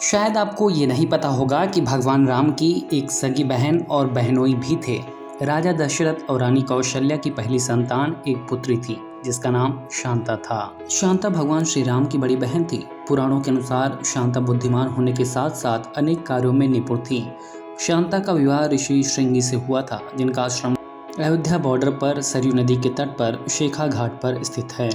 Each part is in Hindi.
शायद आपको ये नहीं पता होगा कि भगवान राम की एक सगी बहन और बहनोई भी थे। राजा दशरथ और रानी कौशल्या की पहली संतान एक पुत्री थी जिसका नाम शांता था। शांता भगवान श्री राम की बड़ी बहन थी। पुराणों के अनुसार शांता बुद्धिमान होने के साथ साथ अनेक कार्यों में निपुण थी। शांता का विवाह ऋषि श्रृंगी से हुआ था, जिनका आश्रम अयोध्या बॉर्डर पर सरयू नदी के तट पर शेखा घाट पर स्थित है।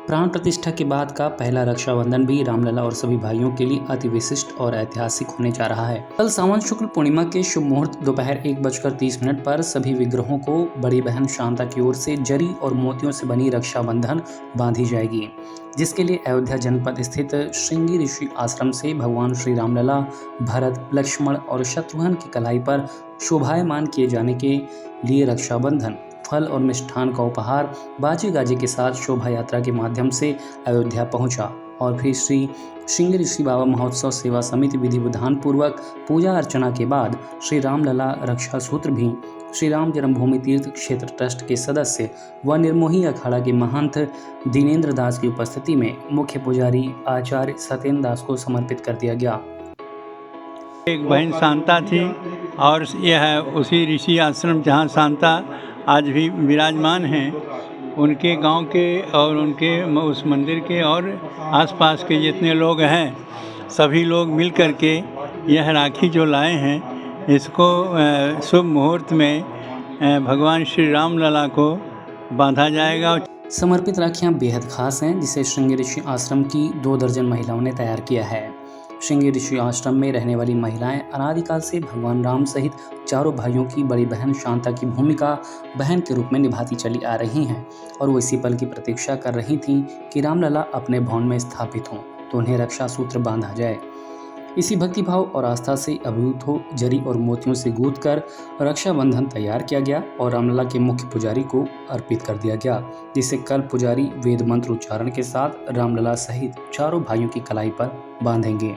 प्राण प्रतिष्ठा के बाद का पहला रक्षाबंधन भी रामलला और सभी भाइयों के लिए अति विशिष्ट और ऐतिहासिक होने जा रहा है। कल सावन शुक्ल पूर्णिमा के शुभ मुहूर्त दोपहर 1:30 पर सभी विग्रहों को बड़ी बहन शांता की ओर से जरी और मोतियों से बनी रक्षाबंधन बांधी जाएगी, जिसके लिए अयोध्या जनपद स्थित श्रृंगी ऋषि आश्रम से भगवान श्री रामलला, भरत, लक्ष्मण और शत्रुघ्न की कलाई पर शोभायमान किए जाने के लिए रक्षाबंधन फल और मिष्ठान का उपहार बाजे गाजे के साथ शोभा यात्रा के माध्यम से अयोध्या पहुंचा और फिर श्री श्रृंगी ऋषि बाबा महोत्सव सेवा समिति विधि विधान पूर्वक पूजा अर्चना के बाद श्री रामलला रक्षा सूत्र भी श्री राम जन्मभूमि तीर्थ क्षेत्र ट्रस्ट के सदस्य व निर्मोही अखाड़ा के महंत दीनेन्द्र दास की उपस्थिति में मुख्य पुजारी आचार्य सत्येंद्र दास को समर्पित कर दिया गया। एक बहन शांता थी और यह है उसी ऋषि आश्रम जहाँ शांता आज भी विराजमान हैं। उनके गांव के और उनके उस मंदिर के और आसपास के जितने लोग हैं सभी लोग मिल कर के यह राखी जो लाए हैं इसको शुभ मुहूर्त में भगवान श्री रामलला को बांधा जाएगा। समर्पित राखियां बेहद खास हैं, जिसे श्रृंगी ऋषि आश्रम की 2 दर्जन महिलाओं ने तैयार किया है। श्रृंगी ऋषि आश्रम में रहने वाली महिलाएं अनादिकाल से भगवान राम सहित चारों भाइयों की बड़ी बहन शांता की भूमिका बहन के रूप में निभाती चली आ रही हैं और वो इसी पल की प्रतीक्षा कर रही थीं कि रामलला अपने भवन में स्थापित हों तो उन्हें रक्षा सूत्र बांधा जाए। इसी भक्तिभाव और आस्था से अभिभूत हो जरी और मोतियों से गूंथ कर रक्षाबंधन तैयार किया गया और रामलला के मुख्य पुजारी को अर्पित कर दिया गया, जिसे कल पुजारी वेद मंत्र उच्चारण के साथ रामलला सहित चारों भाइयों की कलाई पर बांधेंगे।